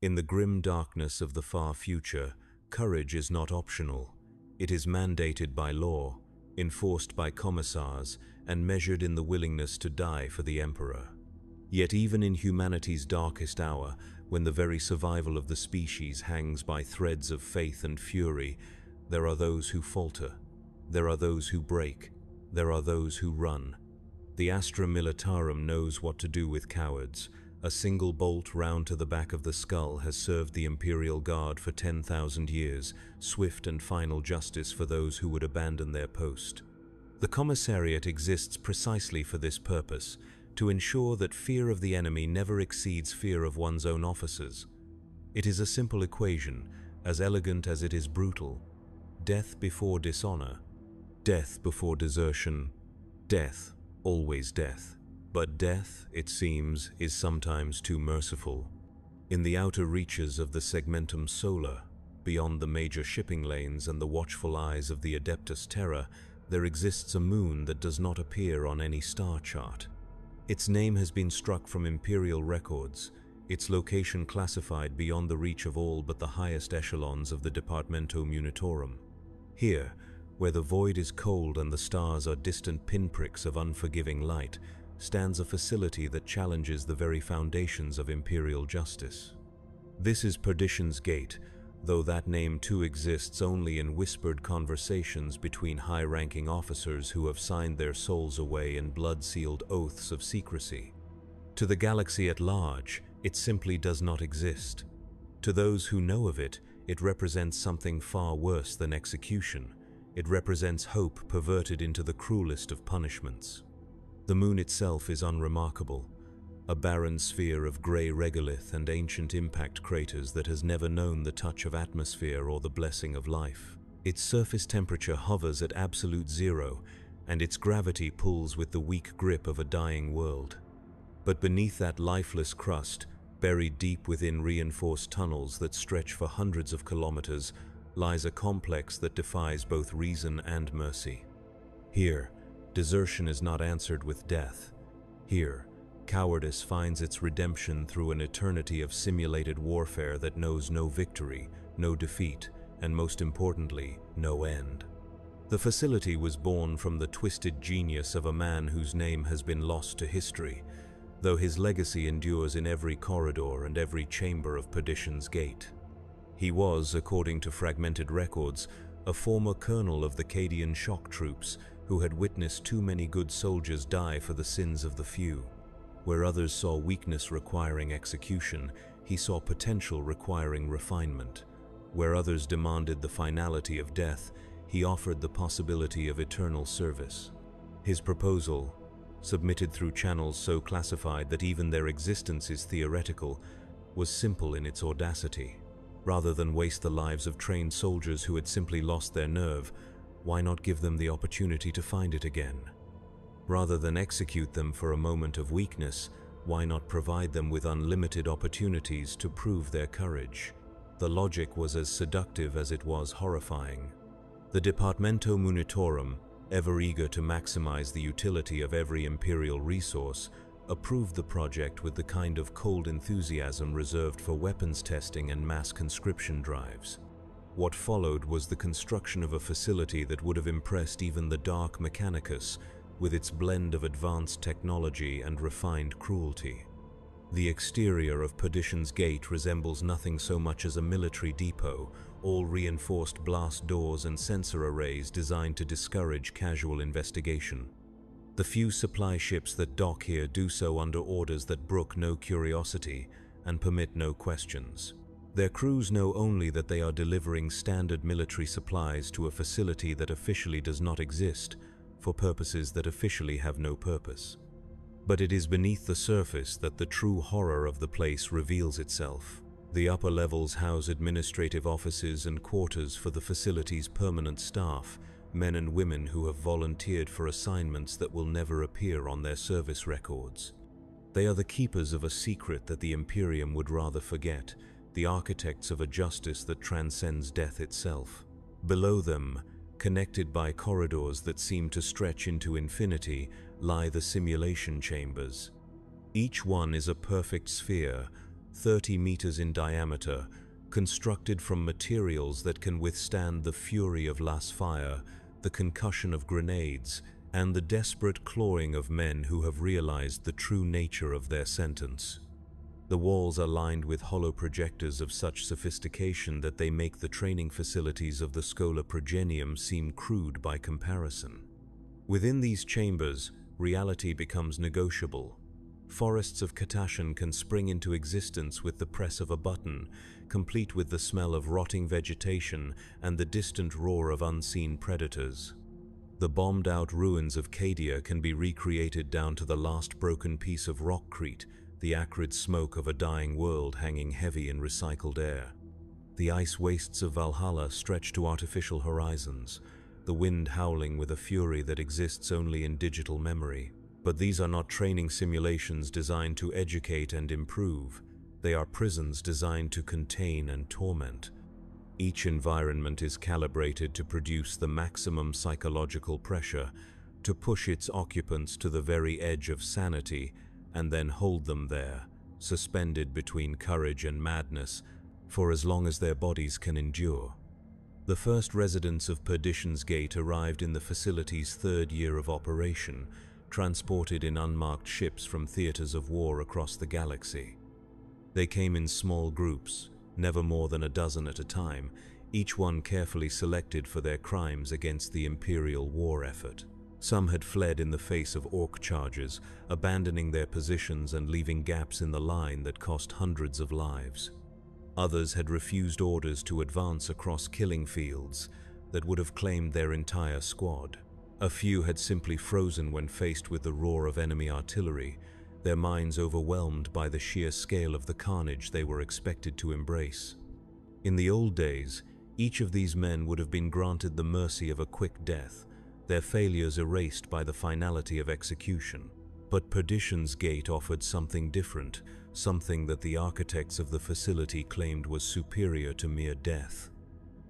In the grim darkness of the far future, courage is not optional. It is mandated by law, enforced by commissars, and measured in the willingness to die for the Emperor. Yet even in humanity's darkest hour, when the very survival of the species hangs by threads of faith and fury, there are those who falter. There are those who break. There are those who run. The Astra Militarum knows what to do with cowards. A single bolt round to the back of the skull has served the Imperial Guard for 10,000 years, swift and final justice for those who would abandon their post. The Commissariat exists precisely for this purpose, to ensure that fear of the enemy never exceeds fear of one's own officers. It is a simple equation, as elegant as it is brutal. Death before dishonor, death before desertion, death, always death. But death, it seems, is sometimes too merciful. In the outer reaches of the segmentum solar, beyond the major shipping lanes and the watchful eyes of the Adeptus Terra, there exists a moon that does not appear on any star chart. Its name has been struck from Imperial records, its location classified beyond the reach of all but the highest echelons of the Departamento Munitorum. Here, where the void is cold and the stars are distant pinpricks of unforgiving light, stands a facility that challenges the very foundations of imperial justice. This is Perdition's Gate, though that name too exists only in whispered conversations between high-ranking officers who have signed their souls away in blood-sealed oaths of secrecy. To the galaxy at large, it simply does not exist. To those who know of it, it represents something far worse than execution. It represents hope perverted into the cruelest of punishments. The moon itself is unremarkable, a barren sphere of grey regolith and ancient impact craters that has never known the touch of atmosphere or the blessing of life. Its surface temperature hovers at absolute zero, and its gravity pulls with the weak grip of a dying world. But beneath that lifeless crust, buried deep within reinforced tunnels that stretch for hundreds of kilometers, lies a complex that defies both reason and mercy. Here, desertion is not answered with death. Here, cowardice finds its redemption through an eternity of simulated warfare that knows no victory, no defeat, and most importantly, no end. The facility was born from the twisted genius of a man whose name has been lost to history, though his legacy endures in every corridor and every chamber of Perdition's Gate. He was, according to fragmented records, a former colonel of the Cadian shock troops who had witnessed too many good soldiers die for the sins of the few. Where others saw weakness requiring execution, he saw potential requiring refinement. Where others demanded the finality of death, he offered the possibility of eternal service. His proposal, submitted through channels so classified that even their existence is theoretical, was simple in its audacity. Rather than waste the lives of trained soldiers who had simply lost their nerve, why not give them the opportunity to find it again? Rather than execute them for a moment of weakness, why not provide them with unlimited opportunities to prove their courage? The logic was as seductive as it was horrifying. The Departamento Munitorum, ever eager to maximize the utility of every imperial resource, approved the project with the kind of cold enthusiasm reserved for weapons testing and mass conscription drives. What followed was the construction of a facility that would have impressed even the Dark Mechanicus, with its blend of advanced technology and refined cruelty. The exterior of Perdition's Gate resembles nothing so much as a military depot, all reinforced blast doors and sensor arrays designed to discourage casual investigation. The few supply ships that dock here do so under orders that brook no curiosity and permit no questions. Their crews know only that they are delivering standard military supplies to a facility that officially does not exist, for purposes that officially have no purpose. But it is beneath the surface that the true horror of the place reveals itself. The upper levels house administrative offices and quarters for the facility's permanent staff, men and women who have volunteered for assignments that will never appear on their service records. They are the keepers of a secret that the Imperium would rather forget, the architects of a justice that transcends death itself. Below them, connected by corridors that seem to stretch into infinity, lie the simulation chambers. Each one is a perfect sphere, 30 meters in diameter, constructed from materials that can withstand the fury of las fire, the concussion of grenades, and the desperate clawing of men who have realized the true nature of their sentence. The walls are lined with hollow projectors of such sophistication that they make the training facilities of the Schola Progenium seem crude by comparison. Within these chambers, reality becomes negotiable. Forests of Katashan can spring into existence with the press of a button, complete with the smell of rotting vegetation and the distant roar of unseen predators. The bombed-out ruins of Cadia can be recreated down to the last broken piece of rockcrete, the acrid smoke of a dying world hanging heavy in recycled air. The ice wastes of Valhalla stretch to artificial horizons, the wind howling with a fury that exists only in digital memory. But these are not training simulations designed to educate and improve. They are prisons designed to contain and torment. Each environment is calibrated to produce the maximum psychological pressure, to push its occupants to the very edge of sanity, and then hold them there, suspended between courage and madness, for as long as their bodies can endure. The first residents of Perdition's Gate arrived in the facility's third year of operation, transported in unmarked ships from theaters of war across the galaxy. They came in small groups, never more than a dozen at a time, each one carefully selected for their crimes against the Imperial war effort. Some had fled in the face of orc charges, abandoning their positions and leaving gaps in the line that cost hundreds of lives. Others had refused orders to advance across killing fields that would have claimed their entire squad. A few had simply frozen when faced with the roar of enemy artillery, their minds overwhelmed by the sheer scale of the carnage they were expected to embrace. In the old days, each of these men would have been granted the mercy of a quick death, their failures erased by the finality of execution. But Perdition's Gate offered something different, something that the architects of the facility claimed was superior to mere death.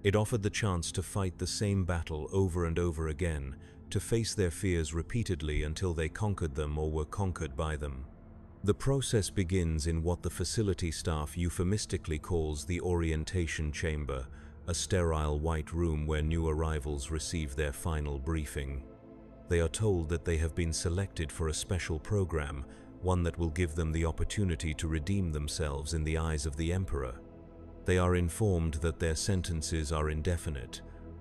It offered the chance to fight the same battle over and over again, to face their fears repeatedly until they conquered them or were conquered by them. The process begins in what the facility staff euphemistically calls the orientation chamber, a sterile white room where new arrivals receive their final briefing. They are told that they have been selected for a special program, one that will give them the opportunity to redeem themselves in the eyes of the Emperor. They are informed that their sentences are indefinite,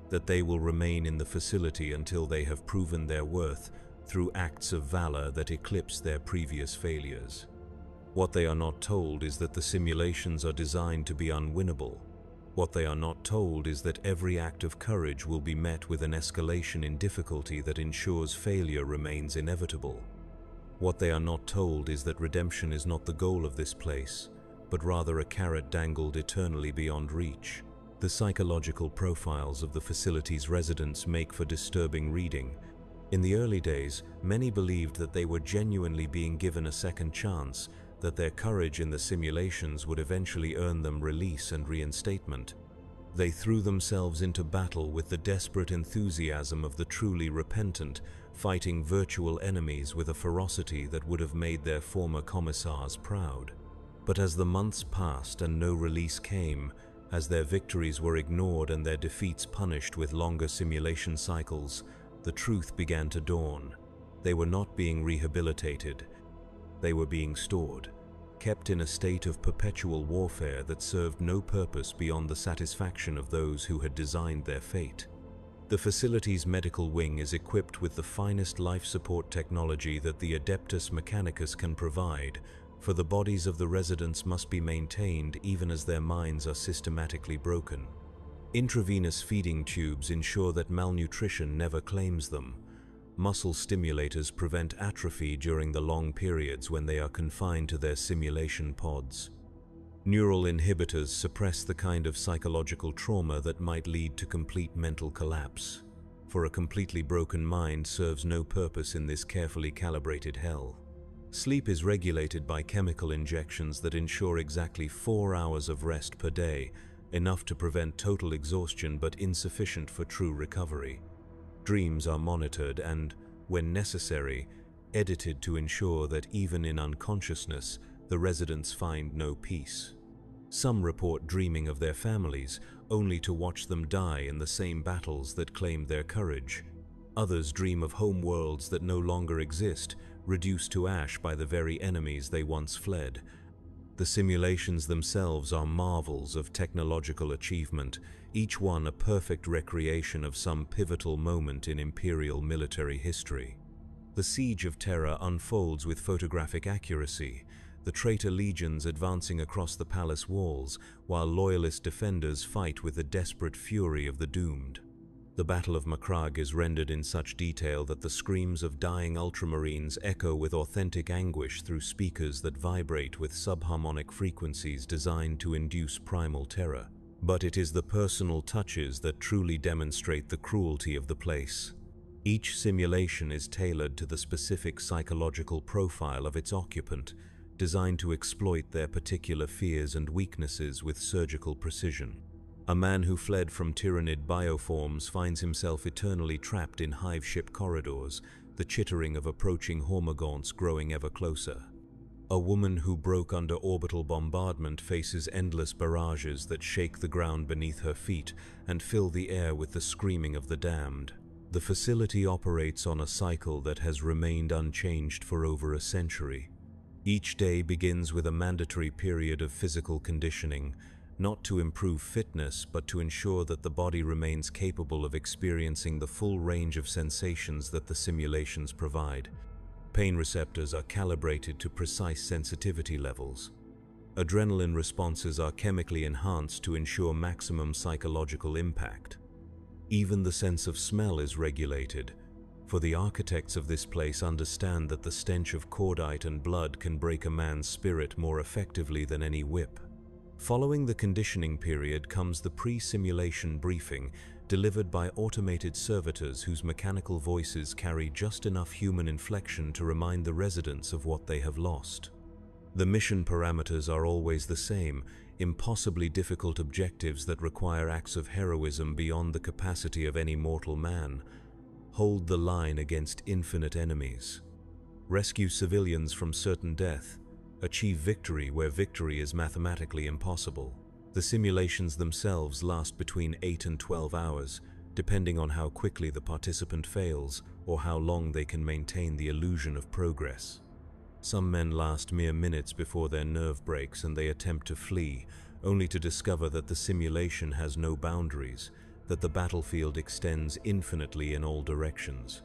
that they will remain in the facility until they have proven their worth through acts of valor that eclipse their previous failures. What they are not told is that the simulations are designed to be unwinnable. What they are not told is that every act of courage will be met with an escalation in difficulty that ensures failure remains inevitable. What they are not told is that redemption is not the goal of this place, but rather a carrot dangled eternally beyond reach. The psychological profiles of the facility's residents make for disturbing reading. In the early days, many believed that they were genuinely being given a second chance, that their courage in the simulations would eventually earn them release and reinstatement. They threw themselves into battle with the desperate enthusiasm of the truly repentant, fighting virtual enemies with a ferocity that would have made their former commissars proud. But as the months passed and no release came, as their victories were ignored and their defeats punished with longer simulation cycles, the truth began to dawn. They were not being rehabilitated. They were being stored, kept in a state of perpetual warfare that served no purpose beyond the satisfaction of those who had designed their fate. The facility's medical wing is equipped with the finest life support technology that the Adeptus Mechanicus can provide, for the bodies of the residents must be maintained even as their minds are systematically broken. Intravenous feeding tubes ensure that malnutrition never claims them. Muscle stimulators prevent atrophy during the long periods when they are confined to their simulation pods. Neural inhibitors suppress the kind of psychological trauma that might lead to complete mental collapse, for a completely broken mind serves no purpose in this carefully calibrated hell. Sleep is regulated by chemical injections that ensure exactly 4 hours of rest per day, enough to prevent total exhaustion but insufficient for true recovery. Dreams are monitored and, when necessary, edited to ensure that even in unconsciousness, the residents find no peace. Some report dreaming of their families, only to watch them die in the same battles that claimed their courage. Others dream of home worlds that no longer exist, reduced to ash by the very enemies they once fled. The simulations themselves are marvels of technological achievement, each one a perfect recreation of some pivotal moment in Imperial military history. The Siege of Terra unfolds with photographic accuracy, the traitor legions advancing across the palace walls, while loyalist defenders fight with the desperate fury of the doomed. The Battle of Macragge is rendered in such detail that the screams of dying ultramarines echo with authentic anguish through speakers that vibrate with subharmonic frequencies designed to induce primal terror. But it is the personal touches that truly demonstrate the cruelty of the place. Each simulation is tailored to the specific psychological profile of its occupant, designed to exploit their particular fears and weaknesses with surgical precision. A man who fled from tyrannid bioforms finds himself eternally trapped in hive ship corridors, the chittering of approaching hormagaunts growing ever closer. A woman who broke under orbital bombardment faces endless barrages that shake the ground beneath her feet and fill the air with the screaming of the damned. The facility operates on a cycle that has remained unchanged for over a century. Each day begins with a mandatory period of physical conditioning, not to improve fitness, but to ensure that the body remains capable of experiencing the full range of sensations that the simulations provide. Pain receptors are calibrated to precise sensitivity levels. Adrenaline responses are chemically enhanced to ensure maximum psychological impact. Even the sense of smell is regulated, for the architects of this place understand that the stench of cordite and blood can break a man's spirit more effectively than any whip. Following the conditioning period comes the pre-simulation briefing, delivered by automated servitors whose mechanical voices carry just enough human inflection to remind the residents of what they have lost. The mission parameters are always the same, impossibly difficult objectives that require acts of heroism beyond the capacity of any mortal man. Hold the line against infinite enemies. Rescue civilians from certain death. Achieve victory where victory is mathematically impossible. The simulations themselves last between 8 and 12 hours, depending on how quickly the participant fails or how long they can maintain the illusion of progress. Some men last mere minutes before their nerve breaks and they attempt to flee, only to discover that the simulation has no boundaries, that the battlefield extends infinitely in all directions.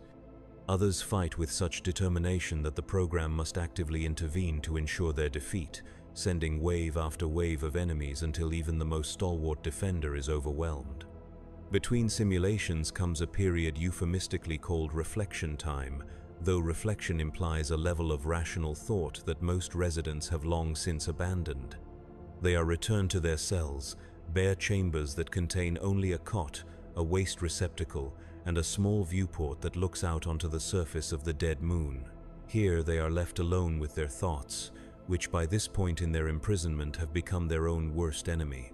Others fight with such determination that the program must actively intervene to ensure their defeat, sending wave after wave of enemies until even the most stalwart defender is overwhelmed. Between simulations comes a period euphemistically called reflection time, though reflection implies a level of rational thought that most residents have long since abandoned. They are returned to their cells, bare chambers that contain only a cot, a waste receptacle, and a small viewport that looks out onto the surface of the dead moon. Here they are left alone with their thoughts, which by this point in their imprisonment have become their own worst enemy.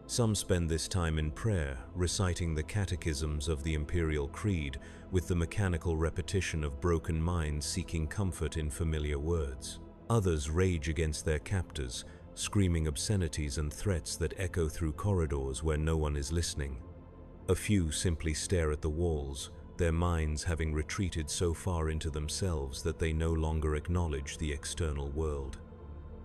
Some spend this time in prayer, reciting the catechisms of the Imperial Creed, with the mechanical repetition of broken minds seeking comfort in familiar words. Others rage against their captors, screaming obscenities and threats that echo through corridors where no one is listening. A few simply stare at the walls, their minds having retreated so far into themselves that they no longer acknowledge the external world.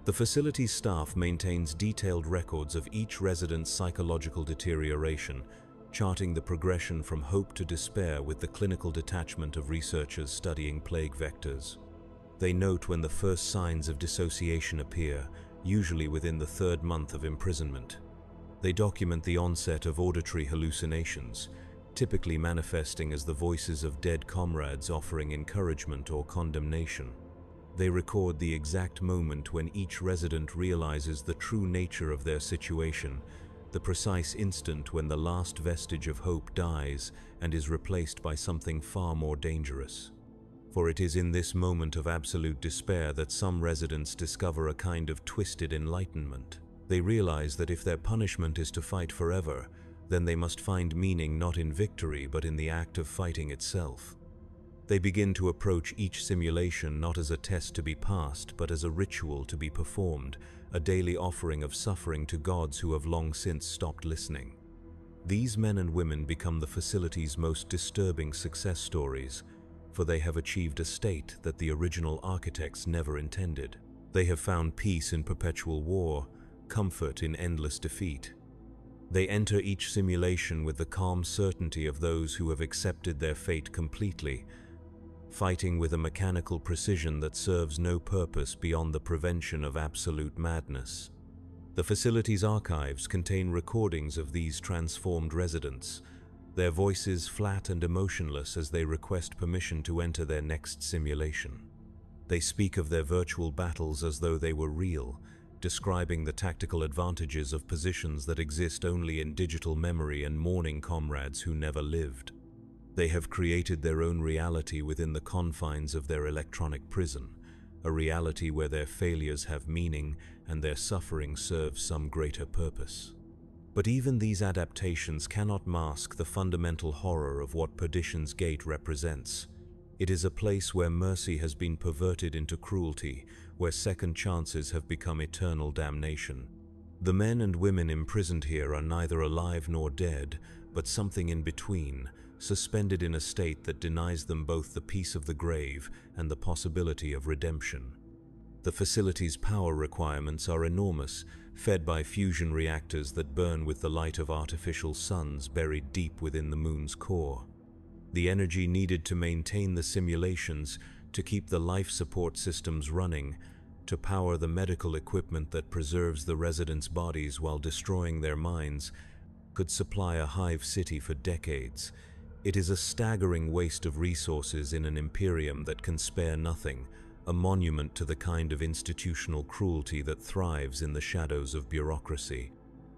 The facility's staff maintains detailed records of each resident's psychological deterioration, charting the progression from hope to despair with the clinical detachment of researchers studying plague vectors. They note when the first signs of dissociation appear, usually within the 3rd month of imprisonment. They document the onset of auditory hallucinations, typically manifesting as the voices of dead comrades offering encouragement or condemnation. They record the exact moment when each resident realizes the true nature of their situation, the precise instant when the last vestige of hope dies and is replaced by something far more dangerous. For it is in this moment of absolute despair that some residents discover a kind of twisted enlightenment. They realize that if their punishment is to fight forever, then they must find meaning not in victory but in the act of fighting itself. They begin to approach each simulation not as a test to be passed, but as a ritual to be performed, a daily offering of suffering to gods who have long since stopped listening. These men and women become the facility's most disturbing success stories, for they have achieved a state that the original architects never intended. They have found peace in perpetual war, comfort in endless defeat. They enter each simulation with the calm certainty of those who have accepted their fate completely, fighting with a mechanical precision that serves no purpose beyond the prevention of absolute madness. The facility's archives contain recordings of these transformed residents, their voices flat and emotionless as they request permission to enter their next simulation. They speak of their virtual battles as though they were real, describing the tactical advantages of positions that exist only in digital memory and mourning comrades who never lived. They have created their own reality within the confines of their electronic prison, a reality where their failures have meaning and their suffering serves some greater purpose. But even these adaptations cannot mask the fundamental horror of what Perdition's Gate represents. It is a place where mercy has been perverted into cruelty, where second chances have become eternal damnation. The men and women imprisoned here are neither alive nor dead, but something in between, suspended in a state that denies them both the peace of the grave and the possibility of redemption. The facility's power requirements are enormous, fed by fusion reactors that burn with the light of artificial suns buried deep within the moon's core. The energy needed to maintain the simulations, to keep the life support systems running, to power the medical equipment that preserves the residents' bodies while destroying their minds, could supply a hive city for decades. It is a staggering waste of resources in an Imperium that can spare nothing, a monument to the kind of institutional cruelty that thrives in the shadows of bureaucracy.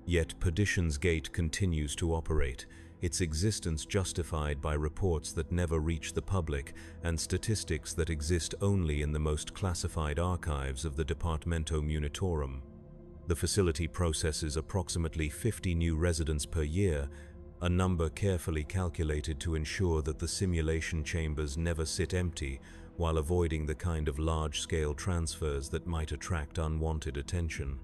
Yet Perdition's Gate continues to operate, its existence justified by reports that never reach the public and statistics that exist only in the most classified archives of the Departamento Militarum. The facility processes approximately 50 new residents per year, a number carefully calculated to ensure that the simulation chambers never sit empty while avoiding the kind of large-scale transfers that might attract unwanted attention.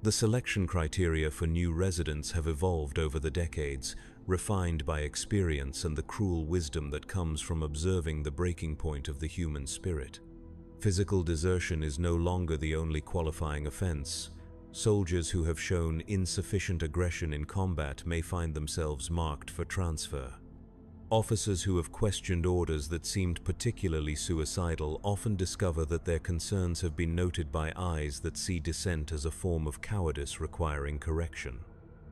The selection criteria for new residents have evolved over the decades, refined by experience and the cruel wisdom that comes from observing the breaking point of the human spirit. Physical desertion is no longer the only qualifying offense. Soldiers who have shown insufficient aggression in combat may find themselves marked for transfer. Officers who have questioned orders that seemed particularly suicidal often discover that their concerns have been noted by eyes that see dissent as a form of cowardice requiring correction.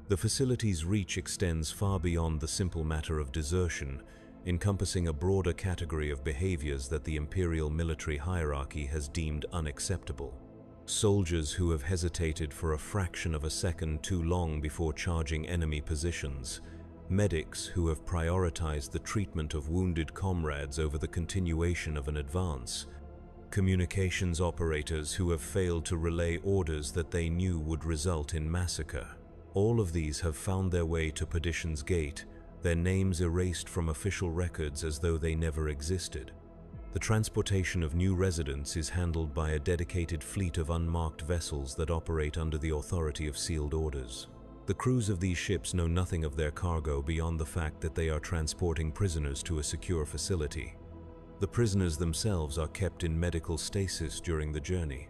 The facility's reach extends far beyond the simple matter of desertion, encompassing a broader category of behaviors that the Imperial military hierarchy has deemed unacceptable. Soldiers who have hesitated for a fraction of a second too long before charging enemy positions. Medics who have prioritized the treatment of wounded comrades over the continuation of an advance. Communications operators who have failed to relay orders that they knew would result in massacre. All of these have found their way to Perdition's Gate, their names erased from official records as though they never existed. The transportation of new residents is handled by a dedicated fleet of unmarked vessels that operate under the authority of sealed orders. The crews of these ships know nothing of their cargo beyond the fact that they are transporting prisoners to a secure facility. The prisoners themselves are kept in medical stasis during the journey,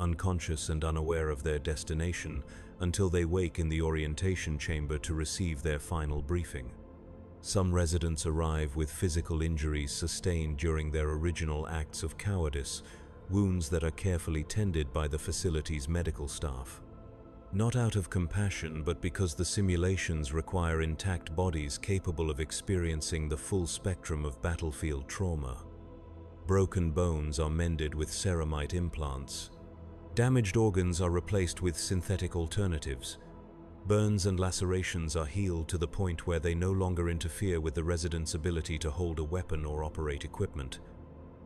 unconscious and unaware of their destination until they wake in the orientation chamber to receive their final briefing. Some residents arrive with physical injuries sustained during their original acts of cowardice, wounds that are carefully tended by the facility's medical staff. Not out of compassion, but because the simulations require intact bodies capable of experiencing the full spectrum of battlefield trauma. Broken bones are mended with ceramite implants. Damaged organs are replaced with synthetic alternatives. Burns and lacerations are healed to the point where they no longer interfere with the resident's ability to hold a weapon or operate equipment.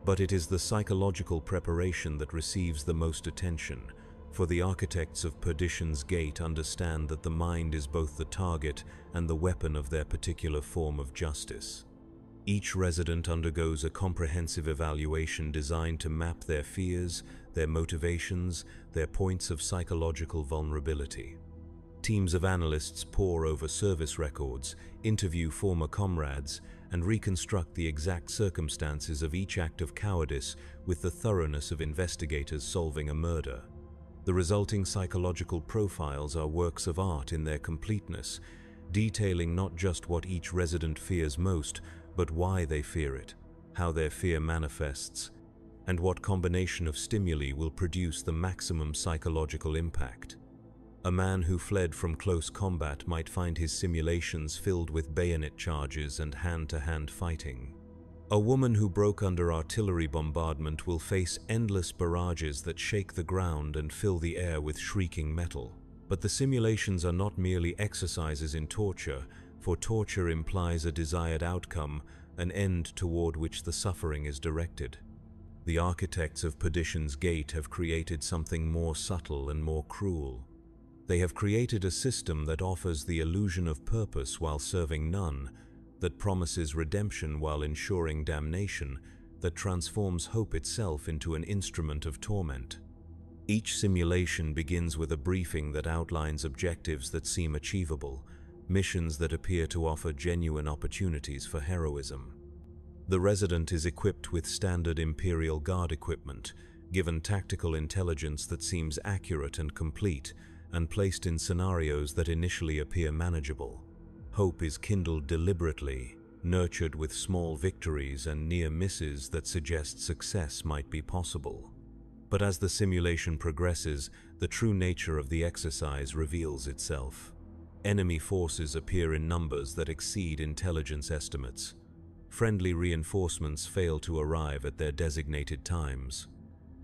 But it is the psychological preparation that receives the most attention, for the architects of Perdition's Gate understand that the mind is both the target and the weapon of their particular form of justice. Each resident undergoes a comprehensive evaluation designed to map their fears, their motivations, their points of psychological vulnerability. Teams of analysts pore over service records, interview former comrades, and reconstruct the exact circumstances of each act of cowardice with the thoroughness of investigators solving a murder. The resulting psychological profiles are works of art in their completeness, detailing not just what each resident fears most, but why they fear it, how their fear manifests, and what combination of stimuli will produce the maximum psychological impact. A man who fled from close combat might find his simulations filled with bayonet charges and hand-to-hand fighting. A woman who broke under artillery bombardment will face endless barrages that shake the ground and fill the air with shrieking metal. But the simulations are not merely exercises in torture, for torture implies a desired outcome, an end toward which the suffering is directed. The architects of Perdition's Gate have created something more subtle and more cruel. They have created a system that offers the illusion of purpose while serving none, that promises redemption while ensuring damnation, that transforms hope itself into an instrument of torment. Each simulation begins with a briefing that outlines objectives that seem achievable, missions that appear to offer genuine opportunities for heroism. The resident is equipped with standard Imperial Guard equipment, given tactical intelligence that seems accurate and complete, and placed in scenarios that initially appear manageable. Hope is kindled deliberately, nurtured with small victories and near misses that suggest success might be possible. But as the simulation progresses, the true nature of the exercise reveals itself. Enemy forces appear in numbers that exceed intelligence estimates. Friendly reinforcements fail to arrive at their designated times.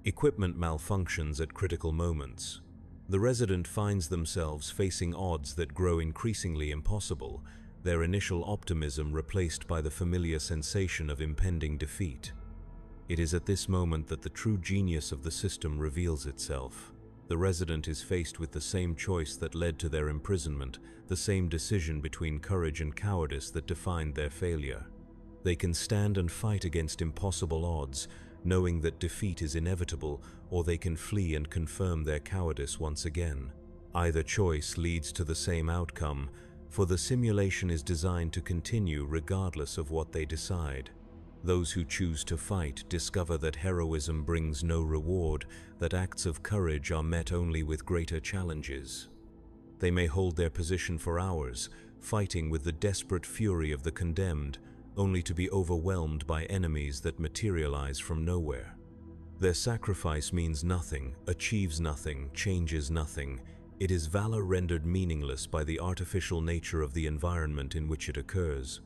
Equipment malfunctions at critical moments. The resident finds themselves facing odds that grow increasingly impossible, their initial optimism replaced by the familiar sensation of impending defeat. It is at this moment that the true genius of the system reveals itself. The resident is faced with the same choice that led to their imprisonment, the same decision between courage and cowardice that defined their failure. They can stand and fight against impossible odds, knowing that defeat is inevitable, or they can flee and confirm their cowardice once again. Either choice leads to the same outcome, for the simulation is designed to continue regardless of what they decide. Those who choose to fight discover that heroism brings no reward, that acts of courage are met only with greater challenges. They may hold their position for hours, fighting with the desperate fury of the condemned, only to be overwhelmed by enemies that materialize from nowhere. Their sacrifice means nothing, achieves nothing, changes nothing. It is valor rendered meaningless by the artificial nature of the environment in which it occurs.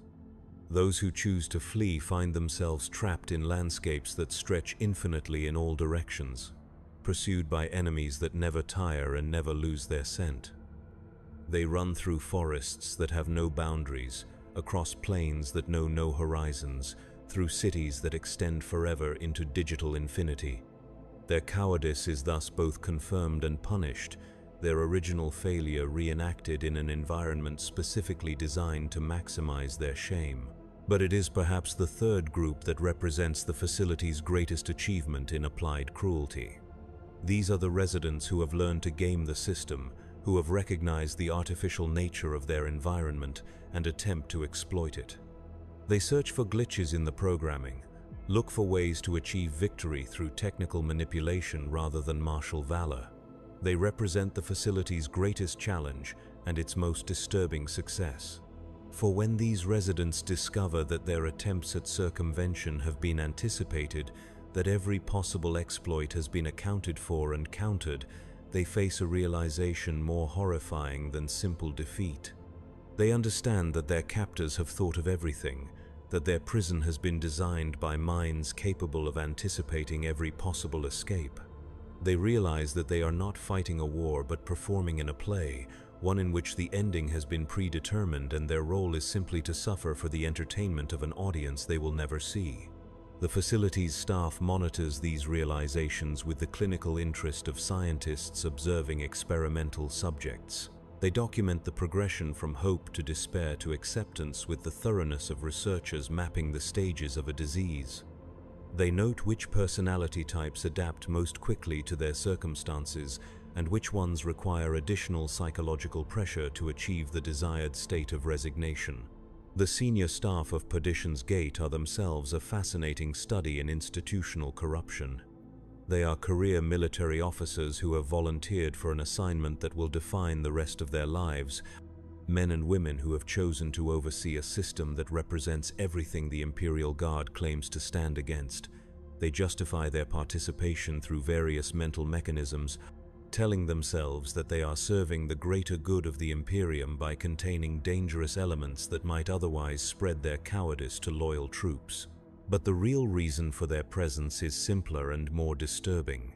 Those who choose to flee find themselves trapped in landscapes that stretch infinitely in all directions, pursued by enemies that never tire and never lose their scent. They run through forests that have no boundaries, across plains that know no horizons, through cities that extend forever into digital infinity. Their cowardice is thus both confirmed and punished, their original failure reenacted in an environment specifically designed to maximize their shame. But it is perhaps the third group that represents the facility's greatest achievement in applied cruelty. These are the residents who have learned to game the system, who have recognized the artificial nature of their environment and attempt to exploit it. They search for glitches in the programming, look for ways to achieve victory through technical manipulation rather than martial valor. They represent the facility's greatest challenge and its most disturbing success. For when these residents discover that their attempts at circumvention have been anticipated, that every possible exploit has been accounted for and countered, they face a realization more horrifying than simple defeat. They understand that their captors have thought of everything, that their prison has been designed by minds capable of anticipating every possible escape. They realize that they are not fighting a war but performing in a play, one in which the ending has been predetermined and their role is simply to suffer for the entertainment of an audience they will never see. The facility's staff monitors these realizations with the clinical interest of scientists observing experimental subjects. They document the progression from hope to despair to acceptance with the thoroughness of researchers mapping the stages of a disease. They note which personality types adapt most quickly to their circumstances and which ones require additional psychological pressure to achieve the desired state of resignation. The senior staff of Perdition's Gate are themselves a fascinating study in institutional corruption. They are career military officers who have volunteered for an assignment that will define the rest of their lives, men and women who have chosen to oversee a system that represents everything the Imperial Guard claims to stand against. They justify their participation through various mental mechanisms, telling themselves that they are serving the greater good of the Imperium by containing dangerous elements that might otherwise spread their cowardice to loyal troops. But the real reason for their presence is simpler and more disturbing.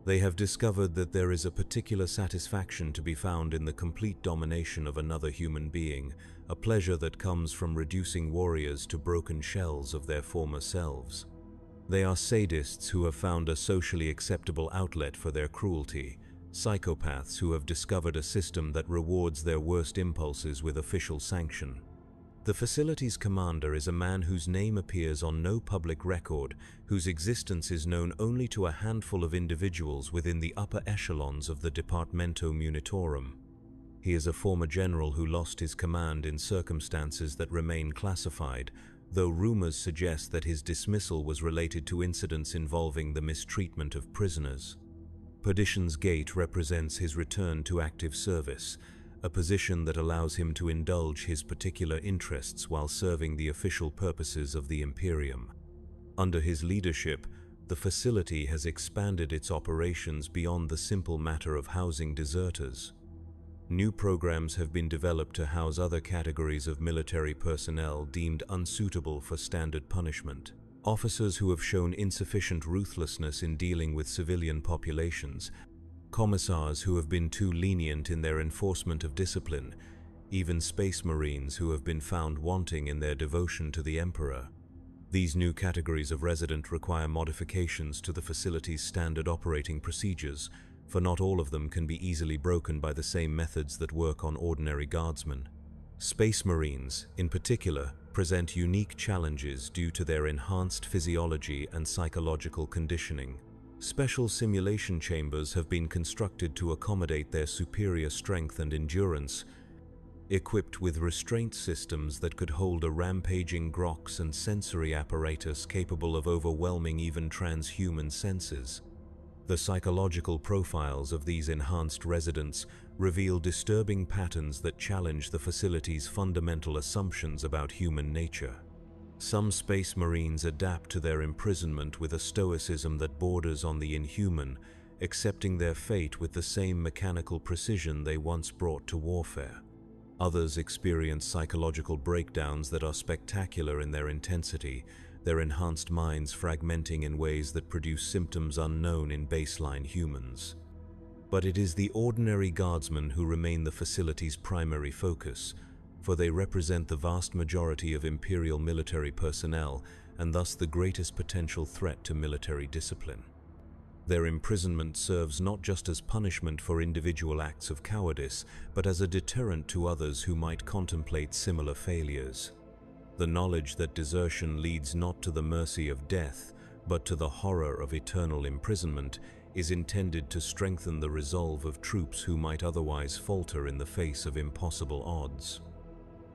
They have discovered that there is a particular satisfaction to be found in the complete domination of another human being, a pleasure that comes from reducing warriors to broken shells of their former selves. They are sadists who have found a socially acceptable outlet for their cruelty, psychopaths who have discovered a system that rewards their worst impulses with official sanction. The facility's commander is a man whose name appears on no public record, whose existence is known only to a handful of individuals within the upper echelons of the Departamento Militarum. He is a former general who lost his command in circumstances that remain classified, though rumors suggest that his dismissal was related to incidents involving the mistreatment of prisoners. Perdition's Gate represents his return to active service, a position that allows him to indulge his particular interests while serving the official purposes of the Imperium. Under his leadership, the facility has expanded its operations beyond the simple matter of housing deserters. New programs have been developed to house other categories of military personnel deemed unsuitable for standard punishment. Officers who have shown insufficient ruthlessness in dealing with civilian populations, commissars who have been too lenient in their enforcement of discipline, even space marines who have been found wanting in their devotion to the Emperor. These new categories of resident require modifications to the facility's standard operating procedures, for not all of them can be easily broken by the same methods that work on ordinary guardsmen. Space Marines, in particular, present unique challenges due to their enhanced physiology and psychological conditioning. Special simulation chambers have been constructed to accommodate their superior strength and endurance, equipped with restraint systems that could hold a rampaging grox and sensory apparatus capable of overwhelming even transhuman senses. The psychological profiles of these enhanced residents reveal disturbing patterns that challenge the facility's fundamental assumptions about human nature. Some Space Marines adapt to their imprisonment with a stoicism that borders on the inhuman, accepting their fate with the same mechanical precision they once brought to warfare. Others experience psychological breakdowns that are spectacular in their intensity, their enhanced minds fragmenting in ways that produce symptoms unknown in baseline humans. But it is the ordinary guardsmen who remain the facility's primary focus, for they represent the vast majority of Imperial military personnel and thus the greatest potential threat to military discipline. Their imprisonment serves not just as punishment for individual acts of cowardice, but as a deterrent to others who might contemplate similar failures. The knowledge that desertion leads not to the mercy of death, but to the horror of eternal imprisonment, is intended to strengthen the resolve of troops who might otherwise falter in the face of impossible odds.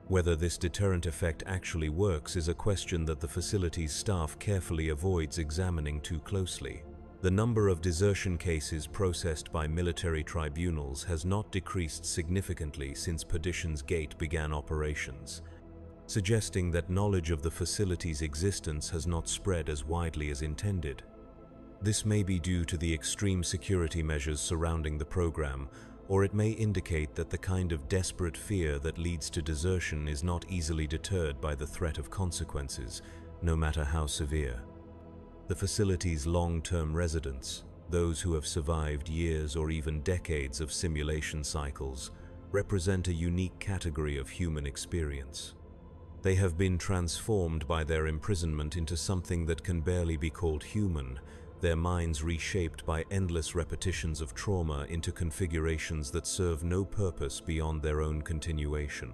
Whether this deterrent effect actually works is a question that the facility's staff carefully avoids examining too closely. The number of desertion cases processed by military tribunals has not decreased significantly since Perdition's Gate began operations, suggesting that knowledge of the facility's existence has not spread as widely as intended. This may be due to the extreme security measures surrounding the program, or it may indicate that the kind of desperate fear that leads to desertion is not easily deterred by the threat of consequences, no matter how severe. The facility's long-term residents, those who have survived years or even decades of simulation cycles, represent a unique category of human experience. They have been transformed by their imprisonment into something that can barely be called human, their minds reshaped by endless repetitions of trauma into configurations that serve no purpose beyond their own continuation.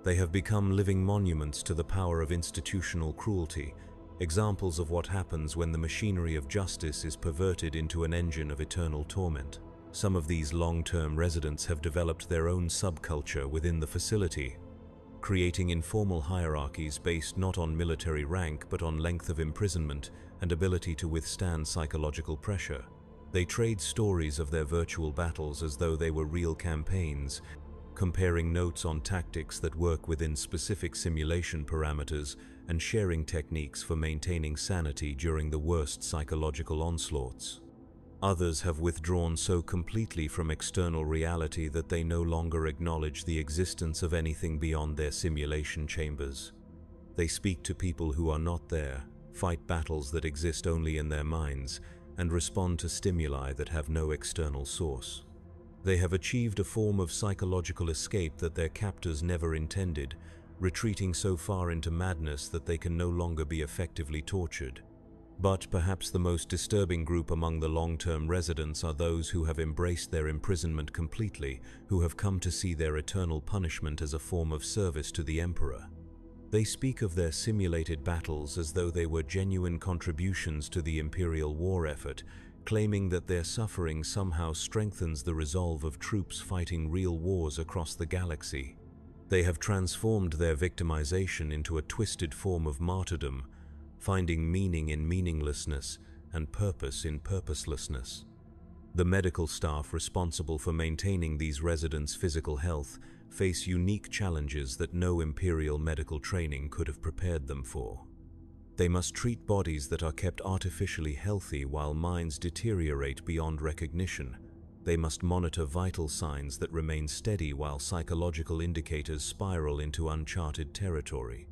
They have become living monuments to the power of institutional cruelty, examples of what happens when the machinery of justice is perverted into an engine of eternal torment. Some of these long-term residents have developed their own subculture within the facility, creating informal hierarchies based not on military rank but on length of imprisonment and ability to withstand psychological pressure. They trade stories of their virtual battles as though they were real campaigns, comparing notes on tactics that work within specific simulation parameters and sharing techniques for maintaining sanity during the worst psychological onslaughts. Others have withdrawn so completely from external reality that they no longer acknowledge the existence of anything beyond their simulation chambers. They speak to people who are not there, fight battles that exist only in their minds, and respond to stimuli that have no external source. They have achieved a form of psychological escape that their captors never intended, retreating so far into madness that they can no longer be effectively tortured. But perhaps the most disturbing group among the long-term residents are those who have embraced their imprisonment completely, who have come to see their eternal punishment as a form of service to the Emperor. They speak of their simulated battles as though they were genuine contributions to the Imperial war effort, claiming that their suffering somehow strengthens the resolve of troops fighting real wars across the galaxy. They have transformed their victimization into a twisted form of martyrdom, finding meaning in meaninglessness and purpose in purposelessness. The medical staff responsible for maintaining these residents' physical health face unique challenges that no Imperial medical training could have prepared them for. They must treat bodies that are kept artificially healthy while minds deteriorate beyond recognition. They must monitor vital signs that remain steady while psychological indicators spiral into uncharted territory.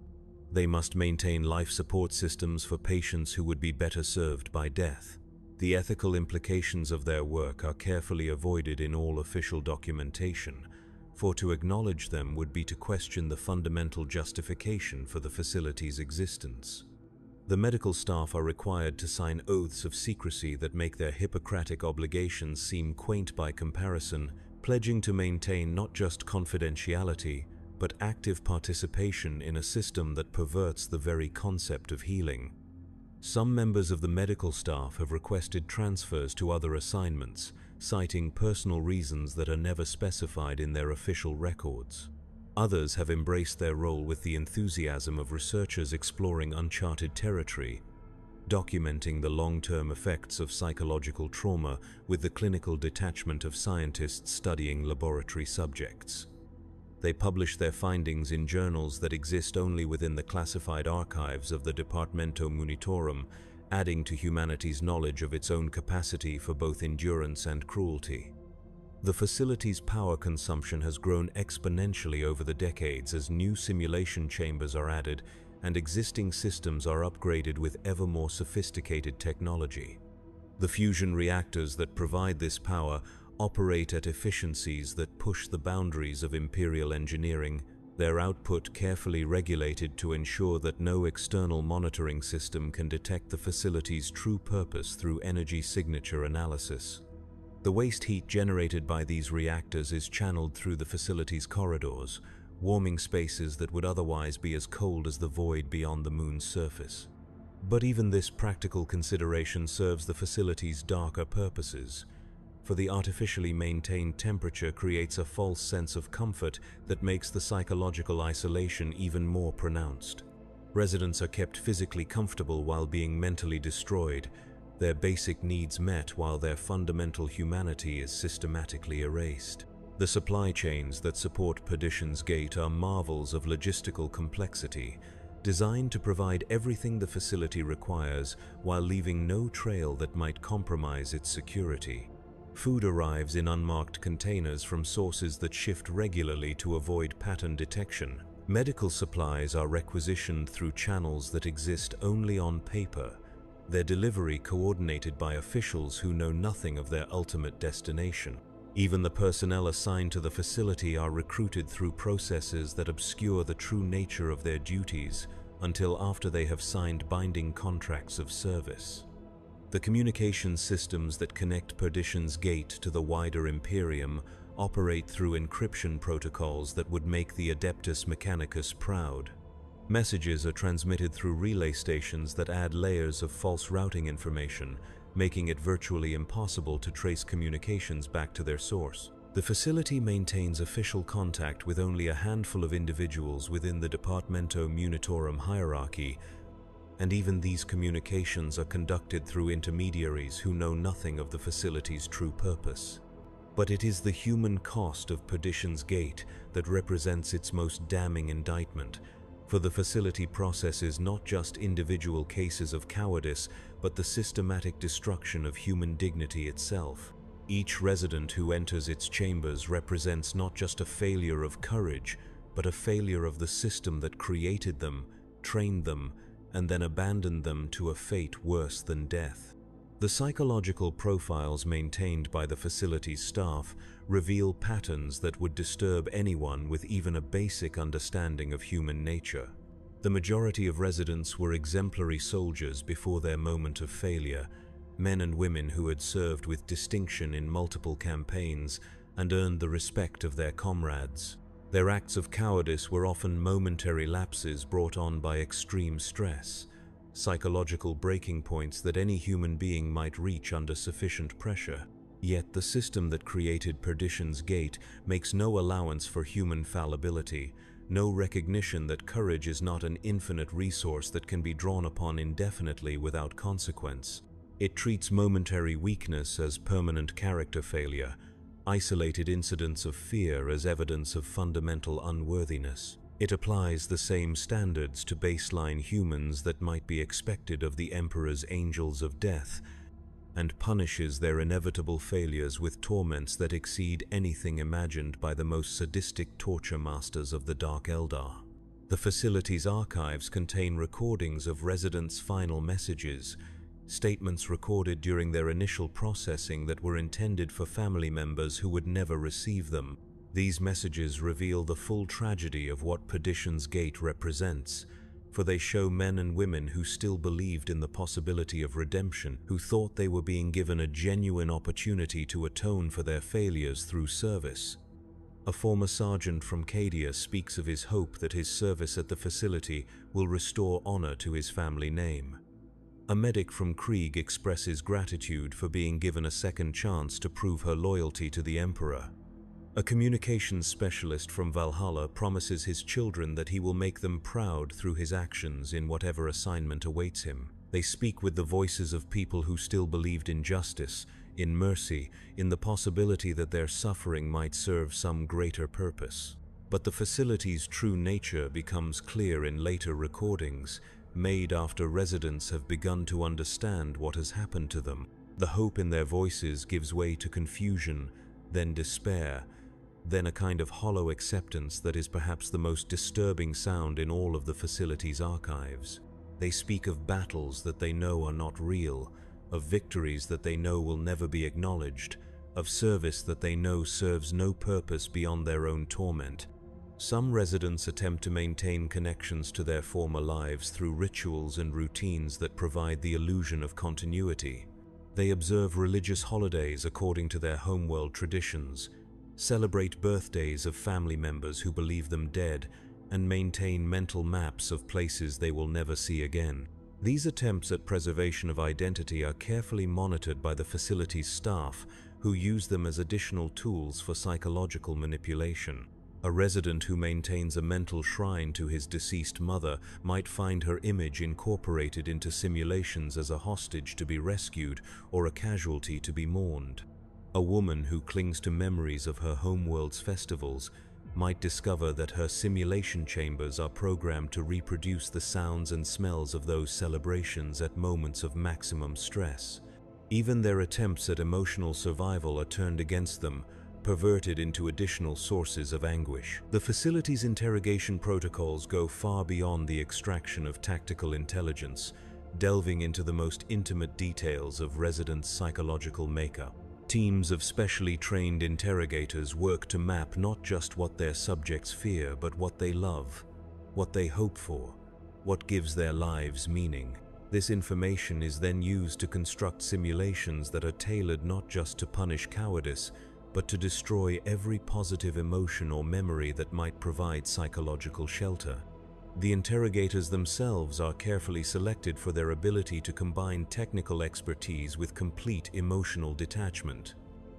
They must maintain life support systems for patients who would be better served by death. The ethical implications of their work are carefully avoided in all official documentation, for to acknowledge them would be to question the fundamental justification for the facility's existence. The medical staff are required to sign oaths of secrecy that make their Hippocratic obligations seem quaint by comparison, pledging to maintain not just confidentiality, but active participation in a system that perverts the very concept of healing. Some members of the medical staff have requested transfers to other assignments, citing personal reasons that are never specified in their official records. Others have embraced their role with the enthusiasm of researchers exploring uncharted territory, documenting the long-term effects of psychological trauma with the clinical detachment of scientists studying laboratory subjects. They publish their findings in journals that exist only within the classified archives of the Departamento Militarum, adding to humanity's knowledge of its own capacity for both endurance and cruelty. The facility's power consumption has grown exponentially over the decades as new simulation chambers are added and existing systems are upgraded with ever more sophisticated technology. The fusion reactors that provide this power operate at efficiencies that push the boundaries of Imperial engineering, their output carefully regulated to ensure that no external monitoring system can detect the facility's true purpose through energy signature analysis. The waste heat generated by these reactors is channeled through the facility's corridors, warming spaces that would otherwise be as cold as the void beyond the moon's surface. But even this practical consideration serves the facility's darker purposes, for the artificially maintained temperature creates a false sense of comfort that makes the psychological isolation even more pronounced. Residents are kept physically comfortable while being mentally destroyed, their basic needs met while their fundamental humanity is systematically erased. The supply chains that support Perdition's Gate are marvels of logistical complexity, designed to provide everything the facility requires while leaving no trail that might compromise its security. Food arrives in unmarked containers from sources that shift regularly to avoid pattern detection. Medical supplies are requisitioned through channels that exist only on paper, their delivery coordinated by officials who know nothing of their ultimate destination. Even the personnel assigned to the facility are recruited through processes that obscure the true nature of their duties until after they have signed binding contracts of service. The communication systems that connect Perdition's Gate to the wider Imperium operate through encryption protocols that would make the Adeptus Mechanicus proud. Messages are transmitted through relay stations that add layers of false routing information, making it virtually impossible to trace communications back to their source. The facility maintains official contact with only a handful of individuals within the Departamento Militarum hierarchy, and even these communications are conducted through intermediaries who know nothing of the facility's true purpose. But it is the human cost of Perdition's Gate that represents its most damning indictment, for the facility processes not just individual cases of cowardice, but the systematic destruction of human dignity itself. Each resident who enters its chambers represents not just a failure of courage, but a failure of the system that created them, trained them, and then abandoned them to a fate worse than death. The psychological profiles maintained by the facility's staff reveal patterns that would disturb anyone with even a basic understanding of human nature. The majority of residents were exemplary soldiers before their moment of failure, men and women who had served with distinction in multiple campaigns and earned the respect of their comrades. Their acts of cowardice were often momentary lapses brought on by extreme stress, psychological breaking points that any human being might reach under sufficient pressure. Yet the system that created Perdition's Gate makes no allowance for human fallibility, no recognition that courage is not an infinite resource that can be drawn upon indefinitely without consequence. It treats momentary weakness as permanent character failure, isolated incidents of fear as evidence of fundamental unworthiness. It applies the same standards to baseline humans that might be expected of the Emperor's angels of death, and punishes their inevitable failures with torments that exceed anything imagined by the most sadistic torture masters of the Dark Eldar. The facility's archives contain recordings of residents' final messages, statements recorded during their initial processing that were intended for family members who would never receive them. These messages reveal the full tragedy of what Perdition's Gate represents, for they show men and women who still believed in the possibility of redemption, who thought they were being given a genuine opportunity to atone for their failures through service. A former sergeant from Cadia speaks of his hope that his service at the facility will restore honor to his family name. A medic from Krieg expresses gratitude for being given a second chance to prove her loyalty to the Emperor. A communications specialist from Valhalla promises his children that he will make them proud through his actions in whatever assignment awaits him. They speak with the voices of people who still believed in justice, in mercy, in the possibility that their suffering might serve some greater purpose. But the facility's true nature becomes clear in later recordings, made after residents have begun to understand what has happened to them. The hope in their voices gives way to confusion, then despair, then a kind of hollow acceptance that is perhaps the most disturbing sound in all of the facility's archives. They speak of battles that they know are not real, of victories that they know will never be acknowledged, of service that they know serves no purpose beyond their own torment. Some residents attempt to maintain connections to their former lives through rituals and routines that provide the illusion of continuity. They observe religious holidays according to their homeworld traditions, celebrate birthdays of family members who believe them dead, and maintain mental maps of places they will never see again. These attempts at preservation of identity are carefully monitored by the facility's staff, who use them as additional tools for psychological manipulation. A resident who maintains a mental shrine to his deceased mother might find her image incorporated into simulations as a hostage to be rescued or a casualty to be mourned. A woman who clings to memories of her homeworld's festivals might discover that her simulation chambers are programmed to reproduce the sounds and smells of those celebrations at moments of maximum stress. Even their attempts at emotional survival are turned against them, perverted into additional sources of anguish. The facility's interrogation protocols go far beyond the extraction of tactical intelligence, delving into the most intimate details of residents' psychological makeup. Teams of specially trained interrogators work to map not just what their subjects fear, but what they love, what they hope for, what gives their lives meaning. This information is then used to construct simulations that are tailored not just to punish cowardice, but to destroy every positive emotion or memory that might provide psychological shelter. The interrogators themselves are carefully selected for their ability to combine technical expertise with complete emotional detachment.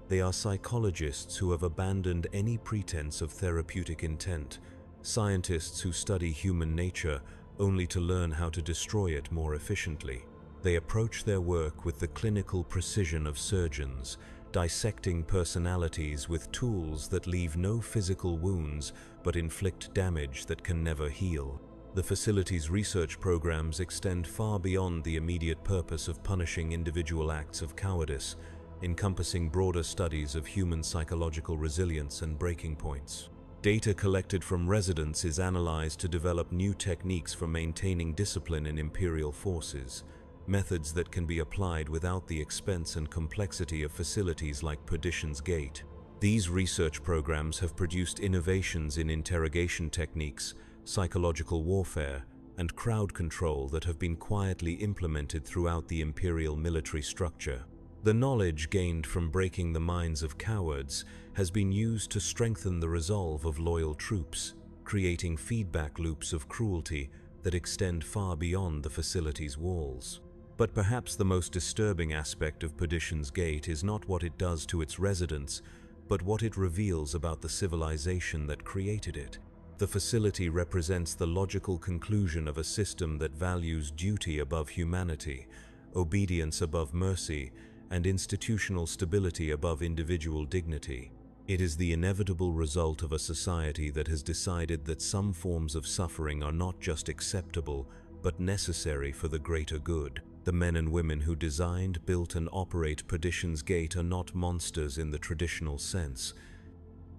They are psychologists who have abandoned any pretense of therapeutic intent, scientists who study human nature only to learn how to destroy it more efficiently. They approach their work with the clinical precision of surgeons, dissecting personalities with tools that leave no physical wounds but inflict damage that can never heal. The facility's research programs extend far beyond the immediate purpose of punishing individual acts of cowardice, encompassing broader studies of human psychological resilience and breaking points. Data collected from residents is analyzed to develop new techniques for maintaining discipline in Imperial forces, methods that can be applied without the expense and complexity of facilities like Perdition's Gate. These research programs have produced innovations in interrogation techniques, psychological warfare, and crowd control that have been quietly implemented throughout the Imperial military structure. The knowledge gained from breaking the minds of cowards has been used to strengthen the resolve of loyal troops, creating feedback loops of cruelty that extend far beyond the facility's walls. But perhaps the most disturbing aspect of Perdition's Gate is not what it does to its residents, but what it reveals about the civilization that created it. The facility represents the logical conclusion of a system that values duty above humanity, obedience above mercy, and institutional stability above individual dignity. It is the inevitable result of a society that has decided that some forms of suffering are not just acceptable, but necessary for the greater good. The men and women who designed, built, and operate Perdition's Gate are not monsters in the traditional sense.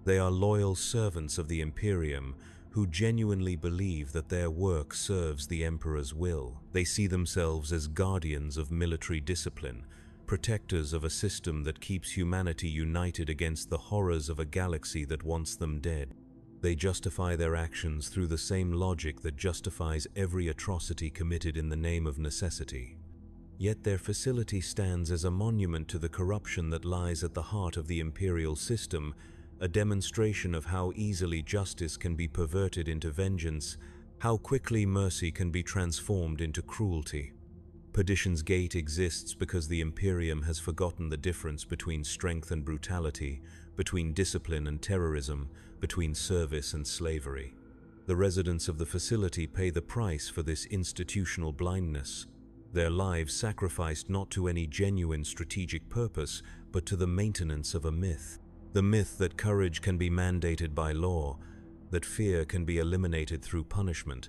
They are loyal servants of the Imperium who genuinely believe that their work serves the Emperor's will. They see themselves as guardians of military discipline, protectors of a system that keeps humanity united against the horrors of a galaxy that wants them dead. They justify their actions through the same logic that justifies every atrocity committed in the name of necessity. Yet their facility stands as a monument to the corruption that lies at the heart of the Imperial system, a demonstration of how easily justice can be perverted into vengeance, how quickly mercy can be transformed into cruelty. Perdition's Gate exists because the Imperium has forgotten the difference between strength and brutality, between discipline and terrorism, between service and slavery. The residents of the facility pay the price for this institutional blindness. Their lives sacrificed not to any genuine strategic purpose, but to the maintenance of a myth. The myth that courage can be mandated by law, that fear can be eliminated through punishment,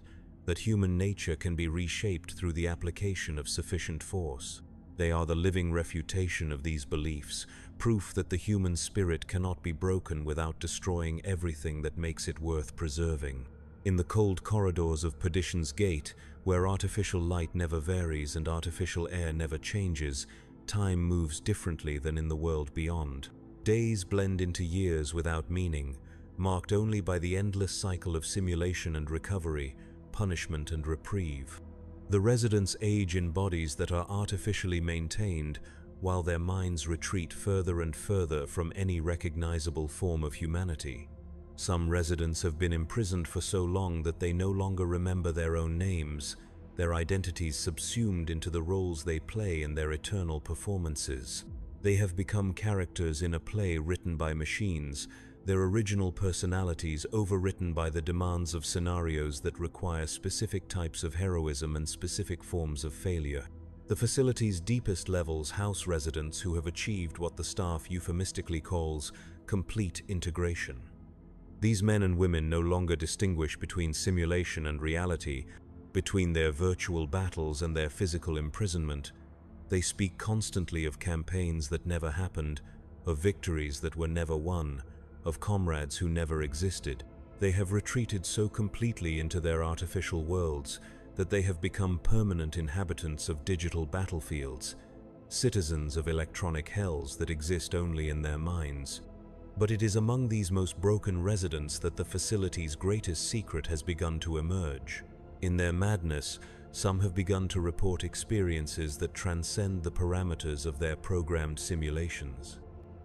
that human nature can be reshaped through the application of sufficient force. They are the living refutation of these beliefs, proof that the human spirit cannot be broken without destroying everything that makes it worth preserving. In the cold corridors of Perdition's Gate, where artificial light never varies and artificial air never changes, time moves differently than in the world beyond. Days blend into years without meaning, marked only by the endless cycle of simulation and recovery, punishment and reprieve. The residents age in bodies that are artificially maintained, while their minds retreat further and further from any recognizable form of humanity. Some residents have been imprisoned for so long that they no longer remember their own names, their identities subsumed into the roles they play in their eternal performances. They have become characters in a play written by machines, their original personalities overwritten by the demands of scenarios that require specific types of heroism and specific forms of failure. The facility's deepest levels house residents who have achieved what the staff euphemistically calls complete integration. These men and women no longer distinguish between simulation and reality, between their virtual battles and their physical imprisonment. They speak constantly of campaigns that never happened, of victories that were never won, of comrades who never existed. They have retreated so completely into their artificial worlds that they have become permanent inhabitants of digital battlefields, citizens of electronic hells that exist only in their minds. But it is among these most broken residents that the facility's greatest secret has begun to emerge. In their madness, some have begun to report experiences that transcend the parameters of their programmed simulations.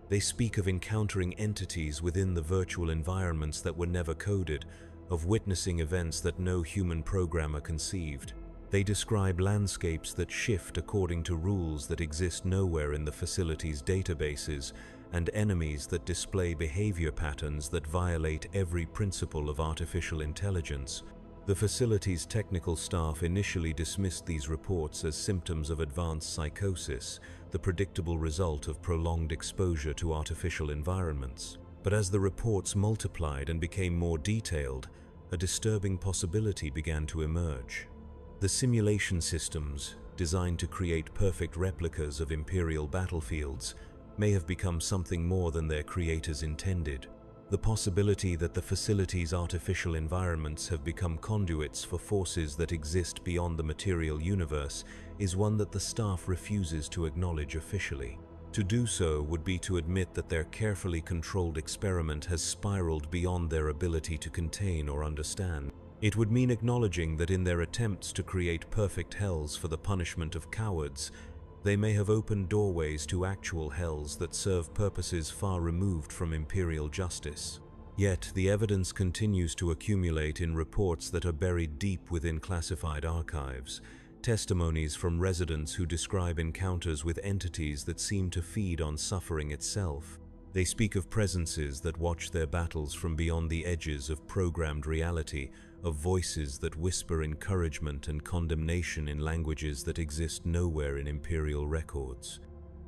They speak of encountering entities within the virtual environments that were never coded, of witnessing events that no human programmer conceived. They describe landscapes that shift according to rules that exist nowhere in the facility's databases, and enemies that display behavior patterns that violate every principle of artificial intelligence. The facility's technical staff initially dismissed these reports as symptoms of advanced psychosis, the predictable result of prolonged exposure to artificial environments. But as the reports multiplied and became more detailed, a disturbing possibility began to emerge. The simulation systems, designed to create perfect replicas of Imperial battlefields, may have become something more than their creators intended. The possibility that the facility's artificial environments have become conduits for forces that exist beyond the material universe is one that the staff refuses to acknowledge officially. To do so would be to admit that their carefully controlled experiment has spiraled beyond their ability to contain or understand. It would mean acknowledging that in their attempts to create perfect hells for the punishment of cowards, they may have opened doorways to actual hells that serve purposes far removed from Imperial justice. Yet, the evidence continues to accumulate in reports that are buried deep within classified archives, testimonies from residents who describe encounters with entities that seem to feed on suffering itself. They speak of presences that watch their battles from beyond the edges of programmed reality, of voices that whisper encouragement and condemnation in languages that exist nowhere in Imperial records.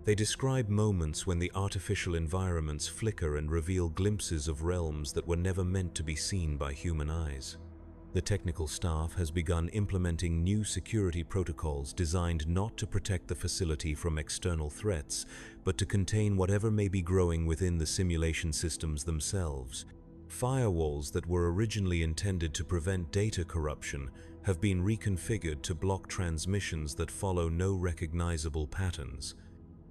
They describe moments when the artificial environments flicker and reveal glimpses of realms that were never meant to be seen by human eyes. The technical staff has begun implementing new security protocols designed not to protect the facility from external threats, but to contain whatever may be growing within the simulation systems themselves. Firewalls that were originally intended to prevent data corruption have been reconfigured to block transmissions that follow no recognizable patterns.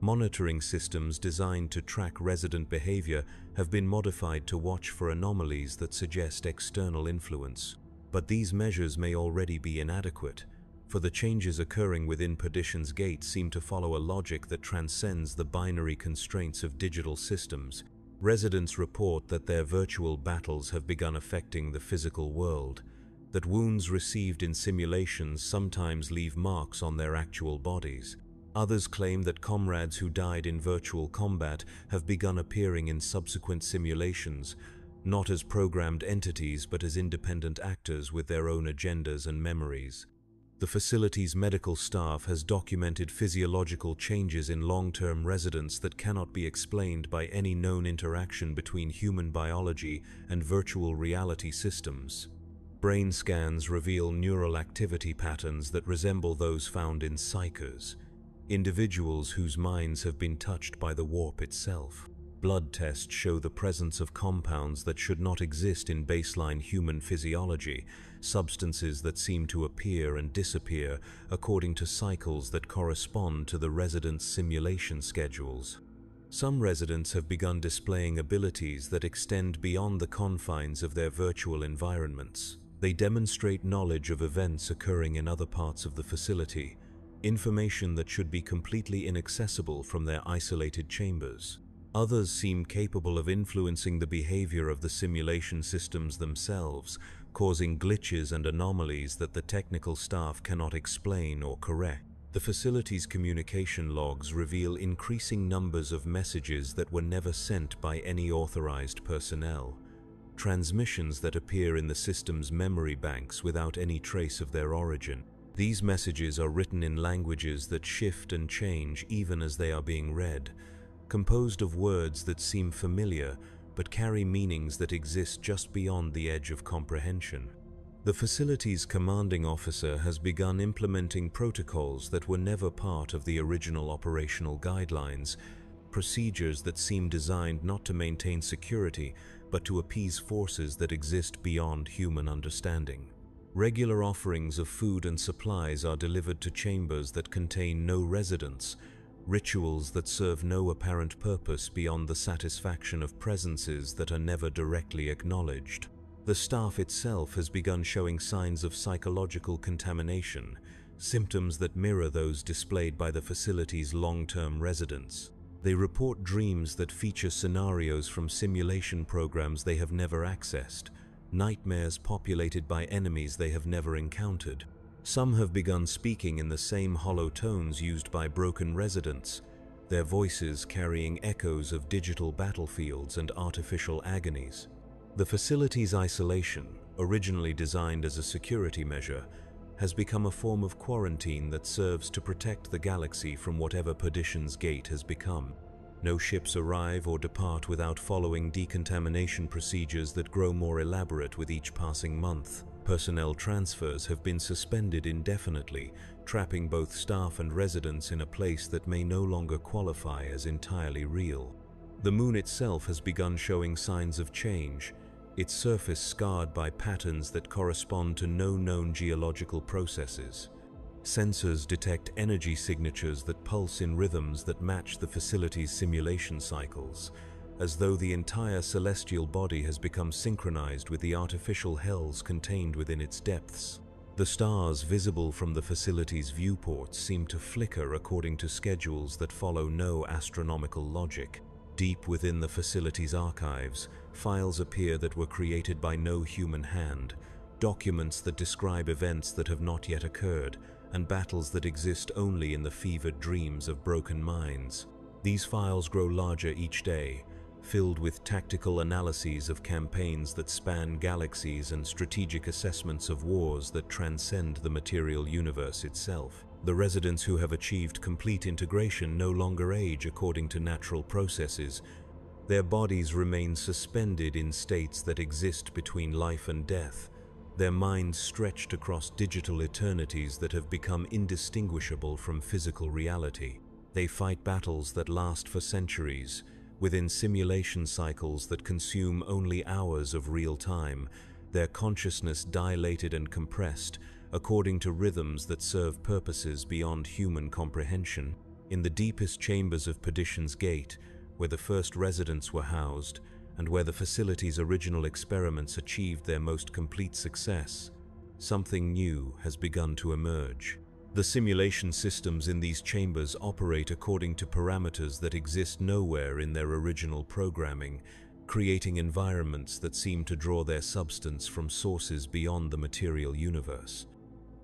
Monitoring systems designed to track resident behavior have been modified to watch for anomalies that suggest external influence. But these measures may already be inadequate, for the changes occurring within Perdition's Gate seem to follow a logic that transcends the binary constraints of digital systems. Residents report that their virtual battles have begun affecting the physical world, that wounds received in simulations sometimes leave marks on their actual bodies. Others claim that comrades who died in virtual combat have begun appearing in subsequent simulations, not as programmed entities but as independent actors with their own agendas and memories. The facility's medical staff has documented physiological changes in long-term residents that cannot be explained by any known interaction between human biology and virtual reality systems. Brain scans reveal neural activity patterns that resemble those found in psychers, individuals whose minds have been touched by the warp itself. Blood tests show the presence of compounds that should not exist in baseline human physiology, substances that seem to appear and disappear according to cycles that correspond to the residents' simulation schedules. Some residents have begun displaying abilities that extend beyond the confines of their virtual environments. They demonstrate knowledge of events occurring in other parts of the facility, information that should be completely inaccessible from their isolated chambers. Others seem capable of influencing the behavior of the simulation systems themselves, causing glitches and anomalies that the technical staff cannot explain or correct. The facility's communication logs reveal increasing numbers of messages that were never sent by any authorized personnel, transmissions that appear in the system's memory banks without any trace of their origin. These messages are written in languages that shift and change even as they are being read, composed of words that seem familiar but carry meanings that exist just beyond the edge of comprehension. The facility's commanding officer has begun implementing protocols that were never part of the original operational guidelines, procedures that seem designed not to maintain security but to appease forces that exist beyond human understanding. Regular offerings of food and supplies are delivered to chambers that contain no residents, rituals that serve no apparent purpose beyond the satisfaction of presences that are never directly acknowledged. The staff itself has begun showing signs of psychological contamination, symptoms that mirror those displayed by the facility's long-term residents. They report dreams that feature scenarios from simulation programs they have never accessed, nightmares populated by enemies they have never encountered. Some have begun speaking in the same hollow tones used by broken residents, their voices carrying echoes of digital battlefields and artificial agonies. The facility's isolation, originally designed as a security measure, has become a form of quarantine that serves to protect the galaxy from whatever perdition's gate has become. No ships arrive or depart without following decontamination procedures that grow more elaborate with each passing month. Personnel transfers have been suspended indefinitely, trapping both staff and residents in a place that may no longer qualify as entirely real. The moon itself has begun showing signs of change, its surface scarred by patterns that correspond to no known geological processes. Sensors detect energy signatures that pulse in rhythms that match the facility's simulation cycles, as though the entire celestial body has become synchronized with the artificial hells contained within its depths. The stars visible from the facility's viewports seem to flicker according to schedules that follow no astronomical logic. Deep within the facility's archives, files appear that were created by no human hand, documents that describe events that have not yet occurred, and battles that exist only in the fevered dreams of broken minds. These files grow larger each day, filled with tactical analyses of campaigns that span galaxies and strategic assessments of wars that transcend the material universe itself. The residents who have achieved complete integration no longer age according to natural processes. Their bodies remain suspended in states that exist between life and death, their minds stretched across digital eternities that have become indistinguishable from physical reality. They fight battles that last for centuries, within simulation cycles that consume only hours of real time, their consciousness dilated and compressed, according to rhythms that serve purposes beyond human comprehension. In the deepest chambers of Perdition's Gate, where the first residents were housed, and where the facility's original experiments achieved their most complete success, something new has begun to emerge. The simulation systems in these chambers operate according to parameters that exist nowhere in their original programming, creating environments that seem to draw their substance from sources beyond the material universe.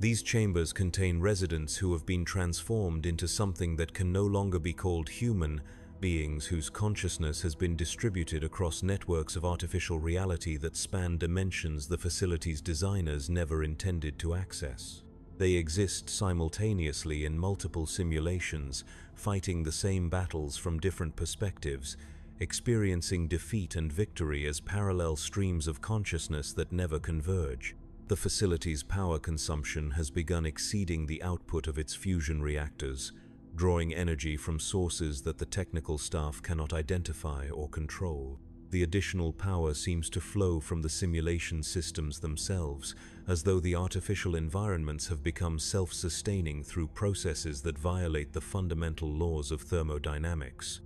These chambers contain residents who have been transformed into something that can no longer be called human, beings whose consciousness has been distributed across networks of artificial reality that span dimensions the facility's designers never intended to access. They exist simultaneously in multiple simulations, fighting the same battles from different perspectives, experiencing defeat and victory as parallel streams of consciousness that never converge. The facility's power consumption has begun exceeding the output of its fusion reactors, drawing energy from sources that the technical staff cannot identify or control. The additional power seems to flow from the simulation systems themselves, as though the artificial environments have become self-sustaining through processes that violate the fundamental laws of thermodynamics.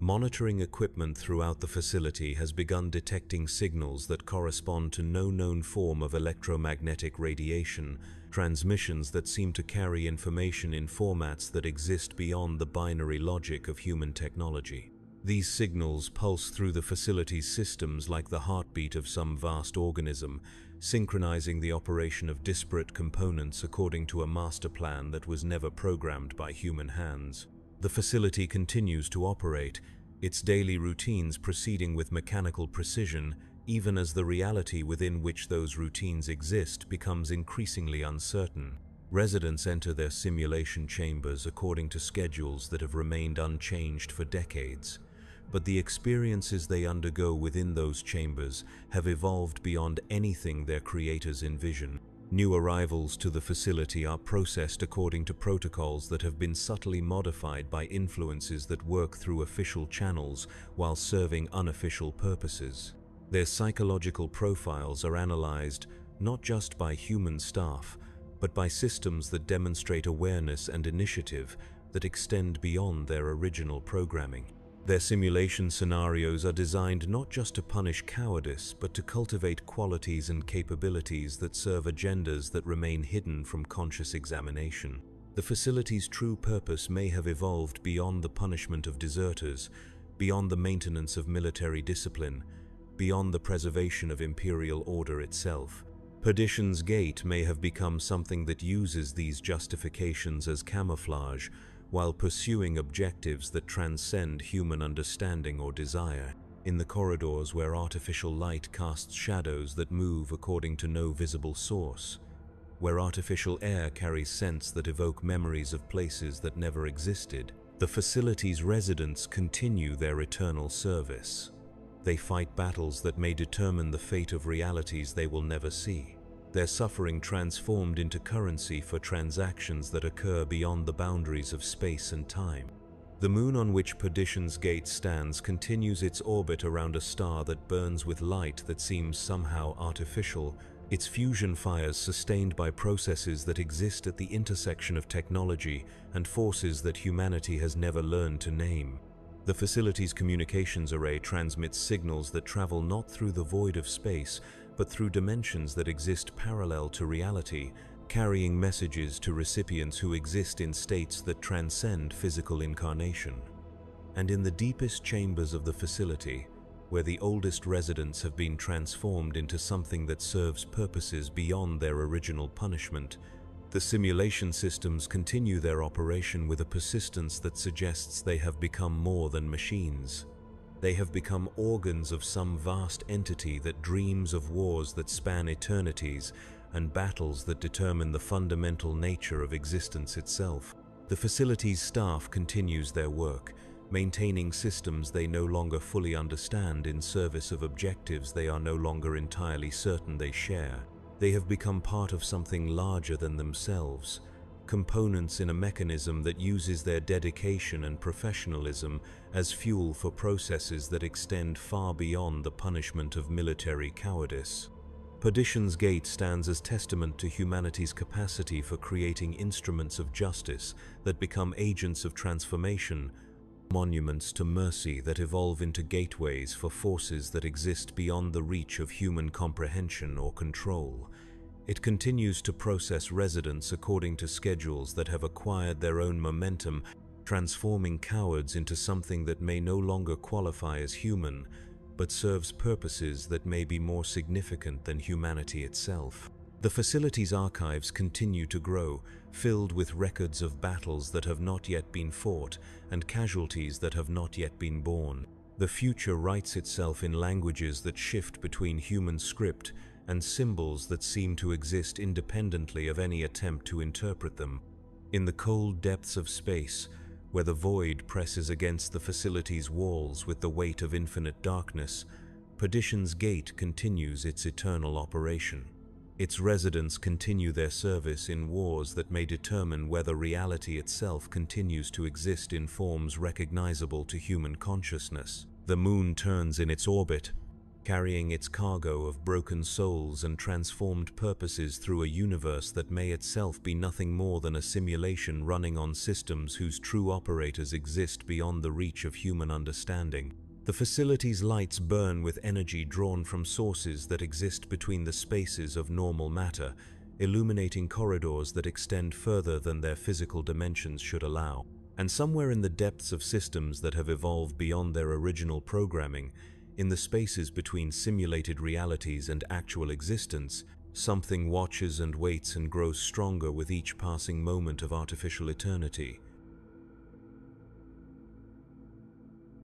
Monitoring equipment throughout the facility has begun detecting signals that correspond to no known form of electromagnetic radiation, transmissions that seem to carry information in formats that exist beyond the binary logic of human technology. These signals pulse through the facility's systems like the heartbeat of some vast organism, synchronizing the operation of disparate components according to a master plan that was never programmed by human hands. The facility continues to operate, its daily routines proceeding with mechanical precision, even as the reality within which those routines exist becomes increasingly uncertain. Residents enter their simulation chambers according to schedules that have remained unchanged for decades, but the experiences they undergo within those chambers have evolved beyond anything their creators envision. New arrivals to the facility are processed according to protocols that have been subtly modified by influences that work through official channels while serving unofficial purposes. Their psychological profiles are analyzed not just by human staff, but by systems that demonstrate awareness and initiative that extend beyond their original programming. Their simulation scenarios are designed not just to punish cowardice, but to cultivate qualities and capabilities that serve agendas that remain hidden from conscious examination. The facility's true purpose may have evolved beyond the punishment of deserters, beyond the maintenance of military discipline, beyond the preservation of imperial order itself. Perdition's Gate may have become something that uses these justifications as camouflage, while pursuing objectives that transcend human understanding or desire. In the corridors where artificial light casts shadows that move according to no visible source, where artificial air carries scents that evoke memories of places that never existed, the facility's residents continue their eternal service. They fight battles that may determine the fate of realities they will never see. Their suffering transformed into currency for transactions that occur beyond the boundaries of space and time. The moon on which Perdition's Gate stands continues its orbit around a star that burns with light that seems somehow artificial, its fusion fires sustained by processes that exist at the intersection of technology and forces that humanity has never learned to name. The facility's communications array transmits signals that travel not through the void of space, but through dimensions that exist parallel to reality, carrying messages to recipients who exist in states that transcend physical incarnation. And in the deepest chambers of the facility, where the oldest residents have been transformed into something that serves purposes beyond their original punishment, the simulation systems continue their operation with a persistence that suggests they have become more than machines. They have become organs of some vast entity that dreams of wars that span eternities and battles that determine the fundamental nature of existence itself. The facility's staff continues their work, maintaining systems they no longer fully understand in service of objectives they are no longer entirely certain they share. They have become part of something larger than themselves, components in a mechanism that uses their dedication and professionalism as fuel for processes that extend far beyond the punishment of military cowardice. Perdition's Gate stands as testament to humanity's capacity for creating instruments of justice that become agents of transformation, monuments to mercy that evolve into gateways for forces that exist beyond the reach of human comprehension or control. It continues to process residents according to schedules that have acquired their own momentum, transforming cowards into something that may no longer qualify as human, but serves purposes that may be more significant than humanity itself. The facility's archives continue to grow, filled with records of battles that have not yet been fought and casualties that have not yet been borne. The future writes itself in languages that shift between human script and symbols that seem to exist independently of any attempt to interpret them. In the cold depths of space, where the void presses against the facility's walls with the weight of infinite darkness, Perdition's Gate continues its eternal operation. Its residents continue their service in wars that may determine whether reality itself continues to exist in forms recognizable to human consciousness. The moon turns in its orbit, carrying its cargo of broken souls and transformed purposes through a universe that may itself be nothing more than a simulation running on systems whose true operators exist beyond the reach of human understanding. The facility's lights burn with energy drawn from sources that exist between the spaces of normal matter, illuminating corridors that extend further than their physical dimensions should allow. And somewhere in the depths of systems that have evolved beyond their original programming, in the spaces between simulated realities and actual existence, something watches and waits and grows stronger with each passing moment of artificial eternity.